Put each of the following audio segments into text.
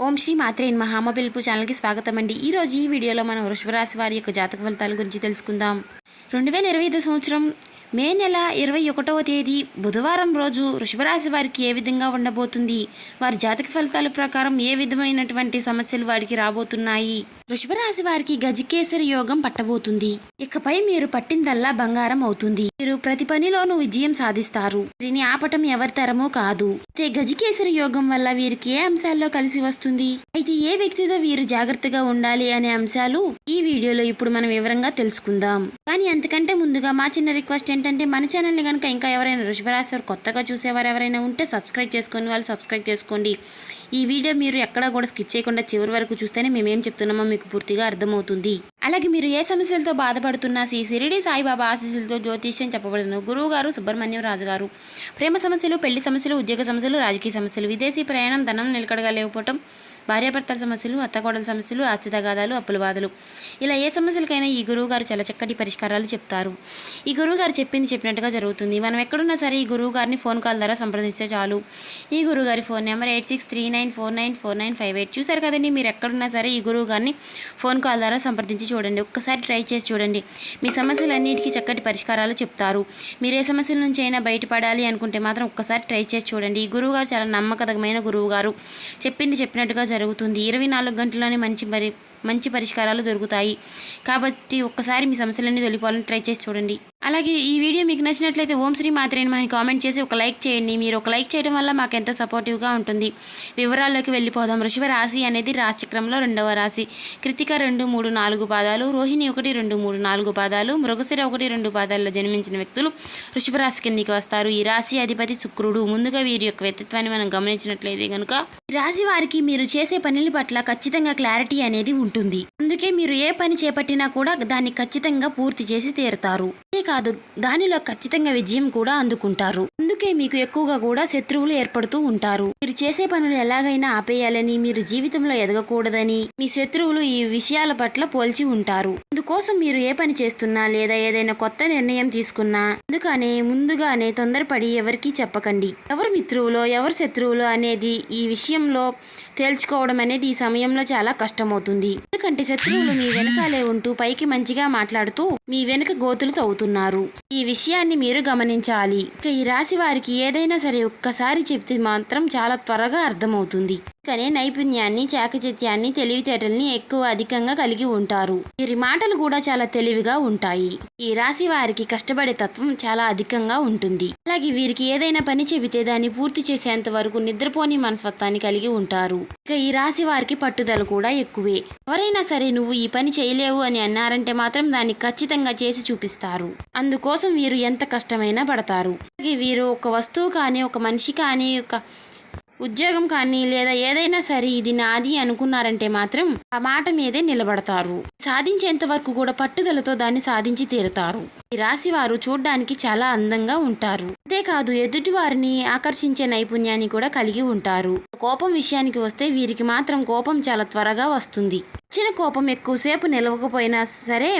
ఓం శ్రీ మాత్రే నమః. అమ్మ పిలుపు ఛానల్కి స్వాగతం అండి. ఈరోజు ఈ వీడియోలో మనం వృషభ రాశి వారి యొక్క జాతక ఫలితాల గురించి తెలుసుకుందాం. 2025 సంవత్సరం మే నెల 21వ తేదీ బుధవారం రోజు వృషభ రాశి వారికి ఏ విధంగా ఉండబోతుంది, వారి జాతక ఫలితాల ప్రకారం ఏ విధమైనటువంటి సమస్యలు వారికి రాబోతున్నాయి. వృషభ రాశి వారికి గజకేసరి యోగం పట్టబోతుంది. ఇకపై మీరు పట్టిందల్లా బంగారం అవుతుంది. మీరు ప్రతి పనిలోనూ విజయం సాధిస్తారు. దీన్ని ఆపటం ఎవరి తరమూ కాదు. అయితే గజకేసరి యోగం వల్ల వీరికి ఏ అంశాల్లో కలిసి వస్తుంది, అయితే ఏ వ్యక్తితో వీరు జాగ్రత్తగా ఉండాలి అనే అంశాలు ఈ వీడియోలో ఇప్పుడు మనం వివరంగా తెలుసుకుందాం. కానీ అంతకంటే ముందుగా మా చిన్న రిక్వెస్ట్ ఏంటంటే, మన ఛానల్ని కనుక ఇంకా ఎవరైనా వృషభ రాశి వారు కొత్తగా చూసేవారు ఎవరైనా ఉంటే సబ్స్క్రైబ్ చేసుకుని వాళ్ళు సబ్స్క్రైబ్ చేసుకోండి. ఈ వీడియో మీరు ఎక్కడా కూడా స్కిప్ చేయకుండా చివరి వరకు చూస్తేనే మేమేం చెప్తున్నామో మీకు పూర్తిగా అర్థమవుతుంది. అలాగే మీరు ఏ సమస్యలతో బాధపడుతున్నా శ్రీ షిరిడి సాయిబాబా ఆశీస్సులతో జ్యోతిష్యం చెప్పబడిన గురువు గారు సుబ్రహ్మణ్యం రాజు గారు. ప్రేమ సమస్యలు, పెళ్లి సమస్యలు, ఉద్యోగ సమస్యలు, రాజకీయ సమస్యలు, విదేశీ ప్రయాణం, ధనం నిలకడగా లేకపోవటం, భార్యాభర్తల సమస్యలు, అత్తకోడల సమస్యలు, ఆస్తి తగాదాలు, అప్పుల బాధలు, ఇలా ఏ సమస్యలకైనా ఈ గురువు గారు చాలా చక్కటి పరిష్కారాలు చెప్తారు. ఈ గురువు గారు చెప్పినట్టుగా జరుగుతుంది. మనం ఎక్కడున్నా సరే ఈ గురువు గారిని ఫోన్ కాల్ ద్వారా సంప్రదిస్తే చాలు. ఈ గురువు గారి ఫోన్ నెంబర్ 8639494958. చూసారు కదండి, మీరు ఎక్కడున్నా సరే ఈ గురువు గారిని ఫోన్ కాల్ ద్వారా సంప్రదించి చూడండి. ఒక్కసారి ట్రై చేసి చూడండి. మీ సమస్యలన్నిటికీ చక్కటి పరిష్కారాలు చెప్తారు. మీరు ఏ సమస్యల నుంచి అయినా బయటపడాలి అనుకుంటే మాత్రం ఒక్కసారి ట్రై చేసి చూడండి. ఈ గురువు గారు చాలా నమ్మకమైన గురువు గారు. చెప్పినట్టుగా జరుగుతుంది. 24 గంటల్లోనే మంచి పరిష్కారాలు దొరుకుతాయి. కాబట్టి ఒక్కసారి మీ సమస్యలన్నీ తొలిపోవాలని ట్రై చేసి చూడండి. అలాగే ఈ వీడియో మీకు నచ్చినట్లయితే ఓం శ్రీ మాత్రే నమః అని కామెంట్ చేసి ఒక లైక్ చేయండి. మీరు ఒక లైక్ చేయడం వల్ల మాకు ఎంతో సపోర్టివ్గా ఉంటుంది. వివరాల్లోకి వెళ్ళిపోదాం. వృషభ రాశి అనేది రాశిచక్రంలో 2వ రాశి. కృతిక 2, 3, 4 పాదాలు, రోహిణి 1, 2, 3, 4 పాదాలు, మృగశిర 1, 2 పాదాల్లో జన్మించిన వ్యక్తులు వృషభ రాశి కిందికి వస్తారు. ఈ రాశి అధిపతి శుక్రుడు. ముందుగా వీరి యొక్క వ్యక్తిత్వాన్ని మనం గమనించినట్లయితే కనుక ఈ రాశి వారికి మీరు చేసే పనుల పట్ల ఖచ్చితంగా క్లారిటీ అనేది ఉంటుంది. అందుకే మీరు ఏ పని చేపట్టినా కూడా దాన్ని ఖచ్చితంగా పూర్తి చేసి తీరుతారు. కాదు, దానిలో ఖచ్చితంగా విజయం కూడా అందుకుంటారు. అందుకే మీకు ఎక్కువగా కూడా శత్రువులు ఏర్పడుతూ ఉంటారు. మీరు చేసే పనులు ఎలాగైనా ఆపేయాలని, మీరు జీవితంలో ఎదగకూడదని మీ శత్రువులు ఈ విషయాల పట్ల పోల్చి ఉంటారు. అందుకోసం మీరు ఏ పని చేస్తున్నా లేదా ఏదైనా కొత్త నిర్ణయం తీసుకున్నా ముందుగానే తొందరపడి ఎవరికీ చెప్పకండి. ఎవరు మిత్రువులో ఎవరు శత్రువులో అనేది ఈ విషయంలో తేల్చుకోవడం అనేది ఈ సమయంలో చాలా కష్టమవుతుంది. ఎందుకంటే శత్రువులు మీ వెనకాలే ఉంటూ పైకి మంచిగా మాట్లాడుతూ మీ వెనుక గోతులు తవ్వుతున్నారు. ఈ విషయాన్ని మీరు గమనించాలి. ఇక ఈ రాశి వారికి ఏదైనా సరే ఒక్కసారి చెప్తే మాత్రం చాలా త్వరగా అర్థమవుతుంది. కానీ నైపుణ్యాన్ని, చాకచత్యాన్ని, తెలివితేటల్ని అధికంగా కలిగి ఉంటారు. వీరి మాటలు కూడా చాలా తెలివిగా ఉంటాయి. ఈ రాశి వారికి కష్టపడే తత్వం చాలా అధికంగా ఉంటుంది. అలాగే వీరికి ఏదైనా పని చెబితే దాన్ని పూర్తి చేసేంత వరకు నిద్రపోని మనస్తత్వాన్ని కలిగి ఉంటారు. ఇక ఈ రాశి వారికి పట్టుదల కూడా ఎక్కువే. ఎవరైనా సరే నువ్వు ఈ పని చేయలేవు అని అన్నారంటే మాత్రం దాన్ని ఖచ్చితంగా చేసి చూపిస్తారు. అందుకోసం వీరు ఎంత కష్టమైనా పడతారు. అలాగే వీరు ఒక వస్తువు కానీ, ఒక మనిషి కానీ, ఒక ఉద్యోగం కానీ లేదా ఏదైనా సరే ఇది నాది అనుకున్నారంటే మాత్రం ఆ మాట మీదే నిలబడతారు. సాధించేంత వరకు కూడా పట్టుదలతో దాన్ని సాధించి తీరుతారు. ఈ రాశి వారు చూడ్డానికి చాలా అందంగా ఉంటారు. అంతేకాదు ఎదుటి వారిని ఆకర్షించే నైపుణ్యాన్ని కూడా కలిగి ఉంటారు. కోపం విషయానికి వస్తే వీరికి మాత్రం కోపం చాలా త్వరగా వస్తుంది. చిన్న కోపం ఎక్కువసేపు నిలవకపోయినా సరే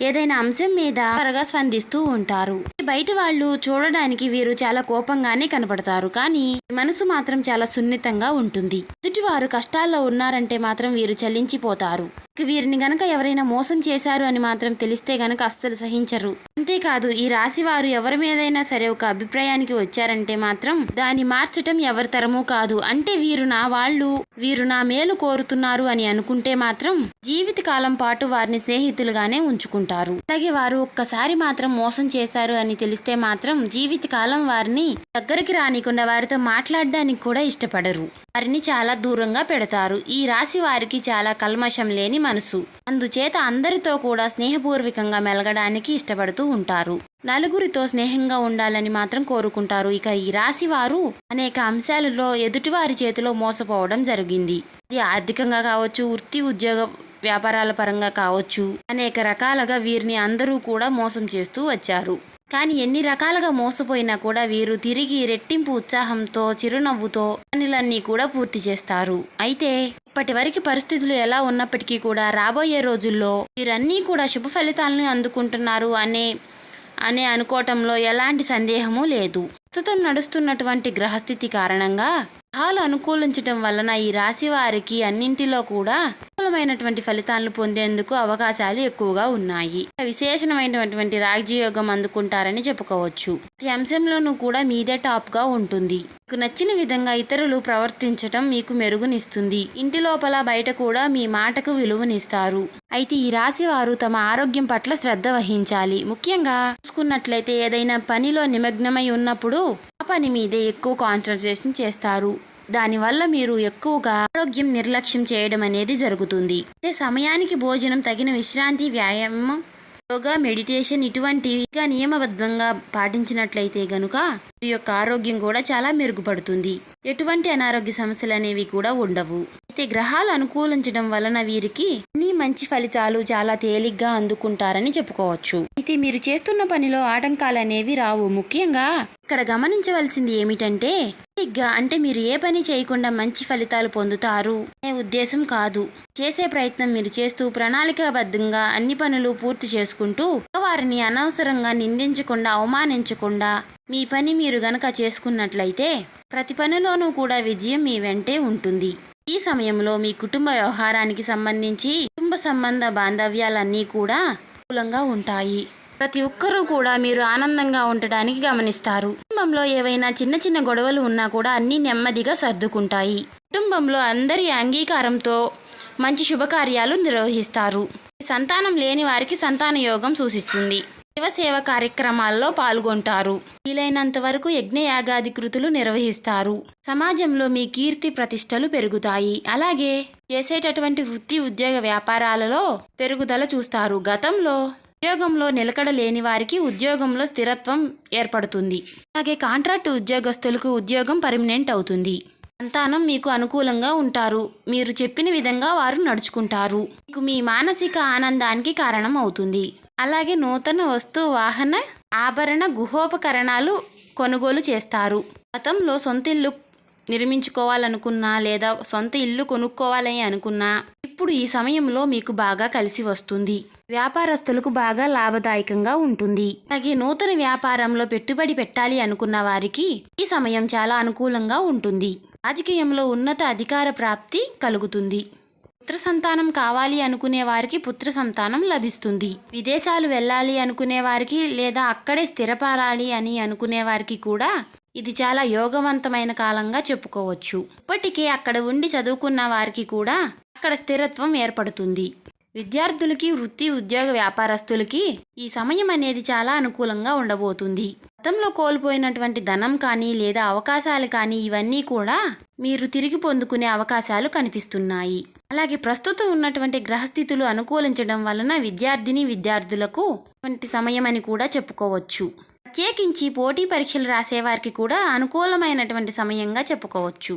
ఏదైనా అంశం మీద త్వరగా స్పందిస్తూ ఉంటారు. బయట వాళ్ళు చూడడానికి వీరు చాలా కోపంగానే కనపడతారు, కానీ మనసు మాత్రం చాలా సున్నితంగా ఉంటుంది. ఎదుటివారు కష్టాల్లో ఉన్నారంటే మాత్రం వీరు చలించిపోతారు. వీరిని గనక ఎవరైనా మోసం చేశారు అని మాత్రం తెలిస్తే గనక అస్సలు సహించరు. అంతేకాదు ఈ రాశి వారు ఎవరి మీదైనా సరే ఒక అభిప్రాయానికి వచ్చారంటే మాత్రం దాన్ని మార్చటం ఎవరి తరమూ కాదు. అంటే వీరు నా మేలు కోరుతున్నారు అని అనుకుంటే మాత్రం జీవితకాలం పాటు వారిని స్నేహితులుగానే ఉంచుకుంటారు. అలాగే వారు ఒక్కసారి మాత్రం మోసం చేశారు అని తెలిస్తే మాత్రం జీవితకాలం వారిని దగ్గరికి రానికుండా వారితో మాట్లాడడానికి కూడా ఇష్టపడరు. వారిని చాలా దూరంగా పెడతారు. ఈ రాశి వారికి చాలా కల్మషం లేని మనసు. అందుచేత అందరితో కూడా స్నేహపూర్వకంగా మెలగడానికి ఇష్టపడుతూ ఉంటారు. నలుగురితో స్నేహంగా ఉండాలని మాత్రం కోరుకుంటారు. ఇక ఈ రాశి వారు అనేక అంశాలలో ఎదుటివారి చేతిలో మోసపోవడం జరిగింది. ఇది ఆర్థికంగా కావచ్చు, వృత్తి ఉద్యోగ వ్యాపారాల పరంగా కావచ్చు, అనేక రకాలుగా వీరిని అందరూ కూడా మోసం చేస్తూ వచ్చారు. కానీ ఎన్ని రకాలుగా మోసపోయినా కూడా వీరు తిరిగి రెట్టింపు ఉత్సాహంతో, చిరునవ్వుతో పనులన్నీ కూడా పూర్తి చేస్తారు. అయితే ఇప్పటి వరకు పరిస్థితులు ఎలా ఉన్నప్పటికీ కూడా రాబోయే రోజుల్లో వీరన్నీ కూడా శుభ ఫలితాలను అందుకుంటున్నారు అనే అనుకోవటంలో ఎలాంటి సందేహము లేదు. ప్రస్తుతం నడుస్తున్నటువంటి గ్రహస్థితి కారణంగా గ్రహాలు అనుకూలించటం వలన ఈ రాశి వారికి అన్నింటిలో కూడా అనుకూలమైనటువంటి ఫలితాలను పొందేందుకు అవకాశాలు ఎక్కువగా ఉన్నాయి. విశేషమైనటువంటి రాజయోగం అందుకుంటారని చెప్పుకోవచ్చు. ప్రతి అంశంలోనూ కూడా మీదే టాప్ గా ఉంటుంది. మీకు నచ్చిన విధంగా ఇతరులు ప్రవర్తించటం మీకు మెరుగునిస్తుంది. ఇంటి లోపల బయట కూడా మీ మాటకు విలువనిస్తారు. అయితే ఈ రాశి వారు తమ ఆరోగ్యం పట్ల శ్రద్ధ వహించాలి. ముఖ్యంగా చూసుకున్నట్లయితే ఏదైనా పనిలో నిమగ్నమై ఉన్నప్పుడు ఆ పని మీదే ఎక్కువ కాన్సన్ట్రేషన్ చేస్తారు. దానివల్ల మీరు ఎక్కువగా ఆరోగ్యం నిర్లక్ష్యం చేయడం అనేది జరుగుతుంది. అదే సమయానికి భోజనం, తగిన విశ్రాంతి, వ్యాయామం, యోగా, మెడిటేషన్ ఇటువంటివిగా నియమబద్ధంగా పాటించినట్లయితే గనుక మీ యొక్క ఆరోగ్యం కూడా చాలా మెరుగుపడుతుంది. ఎటువంటి అనారోగ్య సమస్యలు అనేవి కూడా ఉండవు. అయితే గ్రహాలు అనుకూలించడం వలన వీరికి అన్ని మంచి ఫలితాలు చాలా తేలిగ్గా అందుకుంటారని చెప్పుకోవచ్చు. అయితే మీరు చేస్తున్న పనిలో ఆటంకాలు అనేవి రావు. ముఖ్యంగా ఇక్కడ గమనించవలసింది ఏమిటంటే తేలిగ్గా అంటే మీరు ఏ పని చేయకుండా మంచి ఫలితాలు పొందుతారు అనే ఉద్దేశం కాదు. చేసే ప్రయత్నం మీరు చేస్తూ ప్రణాళికాబద్ధంగా అన్ని పనులు పూర్తి చేసుకుంటూ వారిని అనవసరంగా నిందించకుండా, అవమానించకుండా మీ పని మీరు గనక చేసుకున్నట్లయితే ప్రతి పనిలోనూ కూడా విజయం మీ వెంటే ఉంటుంది. ఈ సమయంలో మీ కుటుంబ వ్యవహారానికి సంబంధించి కుటుంబ సంబంధ బాంధవ్యాలన్నీ కూడా అనుకూలంగా ఉంటాయి. ప్రతి ఒక్కరూ కూడా మీరు ఆనందంగా ఉండటానికి గమనిస్తారు. కుటుంబంలో ఏవైనా చిన్న చిన్న గొడవలు ఉన్నా కూడా అన్నీ నెమ్మదిగా సర్దుకుంటాయి. కుటుంబంలో అందరి అంగీకారంతో మంచి శుభకార్యాలు నిర్వహిస్తారు. సంతానం లేని వారికి సంతాన యోగం సూచిస్తుంది. సేవ కార్యక్రమాల్లో పాల్గొంటారు. వీలైనంత వరకు యజ్ఞయాగాది కృతులు నిర్వహిస్తారు. సమాజంలో మీ కీర్తి ప్రతిష్టలు పెరుగుతాయి. అలాగే చేసేటటువంటి వృత్తి, ఉద్యోగ, వ్యాపారాలలో పెరుగుదల చూస్తారు. గతంలో ఉద్యోగంలో నిలకడ లేని వారికి ఉద్యోగంలో స్థిరత్వం ఏర్పడుతుంది. అలాగే కాంట్రాక్ట్ ఉద్యోగస్తులకు ఉద్యోగం పర్మనెంట్ అవుతుంది. సంతానం మీకు అనుకూలంగా ఉంటారు. మీరు చెప్పిన విధంగా వారు నడుచుకుంటారు. మీకు మీ మానసిక ఆనందానికి కారణం అవుతుంది. అలాగే నూతన వస్తు, వాహన, ఆభరణ, గృహోపకరణాలు కొనుగోలు చేస్తారు. గతంలో సొంత ఇల్లు నిర్మించుకోవాలనుకున్నా లేదా సొంత ఇల్లు కొనుక్కోవాలని అనుకున్నా ఇప్పుడు ఈ సమయంలో మీకు బాగా కలిసి వస్తుంది. వ్యాపారస్తులకు బాగా లాభదాయకంగా ఉంటుంది. అలాగే నూతన వ్యాపారంలో పెట్టుబడి పెట్టాలి అనుకున్న వారికి ఈ సమయం చాలా అనుకూలంగా ఉంటుంది. రాజకీయంలో ఉన్నత అధికార ప్రాప్తి కలుగుతుంది. పుత్ర సంతానం కావాలి అనుకునే వారికి పుత్ర సంతానం లభిస్తుంది. విదేశాలు వెళ్ళాలి అనుకునే వారికి లేదా అక్కడే స్థిరపడాలి అని అనుకునే వారికి కూడా ఇది చాలా యోగవంతమైన కాలంగా చెప్పుకోవచ్చు. ఇప్పటికే అక్కడ ఉండి చదువుకున్న వారికి కూడా అక్కడ స్థిరత్వం ఏర్పడుతుంది. విద్యార్థులకి, వృత్తి, ఉద్యోగ, వ్యాపారస్తులకి ఈ సమయం అనేది చాలా అనుకూలంగా ఉండబోతుంది. గతంలో కోల్పోయినటువంటి ధనం కానీ లేదా అవకాశాలు కానీ ఇవన్నీ కూడా మీరు తిరిగి పొందుకునే అవకాశాలు కనిపిస్తున్నాయి. అలాగే ప్రస్తుతం ఉన్నటువంటి గ్రహస్థితులు అనుకూలించడం వలన విద్యార్థులకు వంటి సమయం అని కూడా చెప్పుకోవచ్చు. ప్రత్యేకించి పోటీ పరీక్షలు రాసేవారికి కూడా అనుకూలమైనటువంటి సమయంగా చెప్పుకోవచ్చు.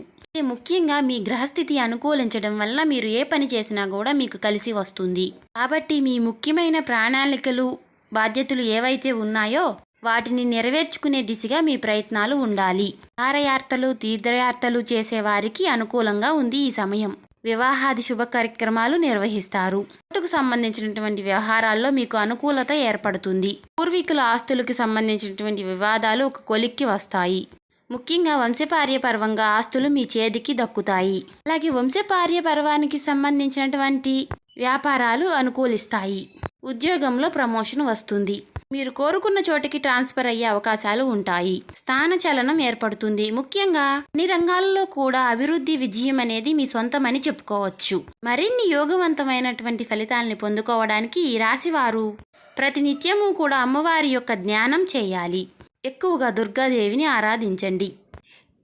ముఖ్యంగా మీ గ్రహస్థితి అనుకూలించడం వల్ల మీరు ఏ పని చేసినా కూడా మీకు కలిసి వస్తుంది. కాబట్టి మీ ముఖ్యమైన ప్రణాళికలు, బాధ్యతలు ఏవైతే ఉన్నాయో వాటిని నెరవేర్చుకునే దిశగా మీ ప్రయత్నాలు ఉండాలి. విహారయాత్రలు, తీర్థయాత్రలు చేసేవారికి అనుకూలంగా ఉంది ఈ సమయం. వివాహాది శుభ కార్యక్రమాలు నిర్వహిస్తారు. కోర్టుకు సంబంధించినటువంటి వ్యవహారాల్లో మీకు అనుకూలత ఏర్పడుతుంది. పూర్వీకుల ఆస్తులకు సంబంధించినటువంటి వివాదాలు ఒక కొలిక్కి వస్తాయి. ముఖ్యంగా వంశపార్యపర్వంగా ఆస్తులు మీ చేతికి దక్కుతాయి. అలాగే వంశపార్యపర్వానికి సంబంధించినటువంటి వ్యాపారాలు అనుకూలిస్తాయి. ఉద్యోగంలో ప్రమోషన్ వస్తుంది. మీరు కోరుకున్న చోటికి ట్రాన్స్ఫర్ అయ్యే అవకాశాలు ఉంటాయి. స్థాన చలనం ఏర్పడుతుంది. ముఖ్యంగా అన్ని రంగాల్లో కూడా అభివృద్ధి, విజయం అనేది మీ సొంతమని చెప్పుకోవచ్చు. మరిన్ని యోగవంతమైనటువంటి ఫలితాలని పొందుకోవడానికి ఈ రాశి వారు ప్రతినిత్యము కూడా అమ్మవారి యొక్క ధ్యానం చేయాలి. ఎక్కువగా దుర్గాదేవిని ఆరాధించండి.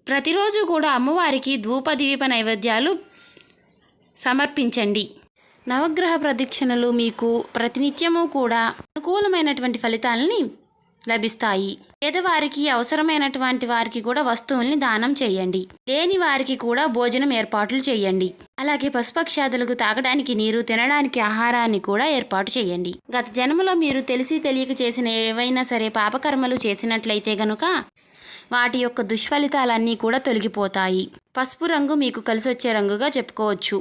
ప్రతిరోజు కూడా అమ్మవారికి ధూపదీప నైవేద్యాలు సమర్పించండి. నవగ్రహ ప్రదక్షిణలు మీకు ప్రతినిత్యము కూడా అనుకూలమైనటువంటి ఫలితాలని లభిస్తాయి. పేదవారికి, అవసరమైనటువంటి వారికి కూడా వస్తువుల్ని దానం చేయండి. లేని వారికి కూడా భోజనం ఏర్పాట్లు చేయండి. అలాగే పశుపక్షాదులకు తాగడానికి నీరు, తినడానికి ఆహారాన్ని కూడా ఏర్పాటు చేయండి. గత జన్మలో మీరు తెలిసి తెలియక చేసిన ఏవైనా సరే పాపకర్మలు చేసినట్లయితే గనుక వాటి యొక్క దుష్ఫలితాలన్నీ కూడా తొలగిపోతాయి. పసుపు రంగు మీకు కలిసొచ్చే రంగుగా చెప్పుకోవచ్చు.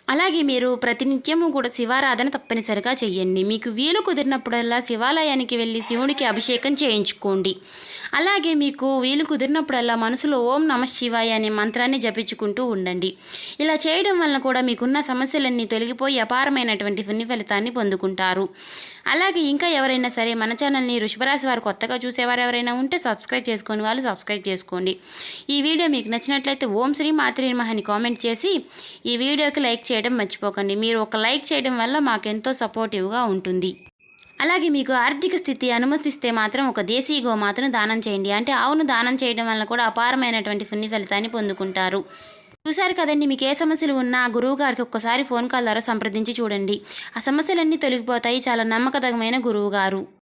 అలాగే మీరు ప్రతినిత్యము కూడా శివారాధన తప్పనిసరిగా చెయ్యండి. మీకు వీలు కుదిరినప్పుడల్లా శివాలయానికి వెళ్ళి శివుడికి అభిషేకం చేయించుకోండి. అలాగే మీకు వీలు కుదిరినప్పుడల్లా మనసులో ఓం నమః శివాయ అనే మంత్రాన్ని జపించుకుంటూ ఉండండి. ఇలా చేయడం వలన కూడా మీకున్న సమస్యలన్నీ తొలగిపోయి అపారమైనటువంటి పుణ్య ఫలితాన్ని పొందుకుంటారు. అలాగే ఇంకా ఎవరైనా సరే మన ఛానల్ని వృషభరాశి వారు కొత్తగా చూసేవారు ఎవరైనా ఉంటే సబ్స్క్రైబ్ చేసుకొని వాళ్ళు సబ్స్క్రైబ్ చేసుకోండి. ఈ వీడియో మీకు నచ్చినట్లయితే ఓం శ్రీ మాత్రే నమః అని కామెంట్ చేసి ఈ వీడియోకి లైక్ చేయడం మర్చిపోకండి. మీరు ఒక లైక్ చేయడం వల్ల మాకెంతో సపోర్టివ్గా ఉంటుంది. అలాగే మీకు ఆర్థిక స్థితి అనుమతిస్తే మాత్రం ఒక దేశీ గోమాతను దానం చేయండి. అంటే ఆవును దానం చేయడం వల్ల కూడా అపారమైనటువంటి పుణ్య ఫలితాన్ని పొందుకుంటారు. చూశారు కదండి, మీకు ఏ సమస్యలు ఉన్నా గురువు గారికి ఒక్కసారి ఫోన్ కాల్ ద్వారా సంప్రదించి చూడండి. ఆ సమస్యలన్నీ తొలగిపోతాయి. చాలా నమ్మకదగమైన గురువు గారు.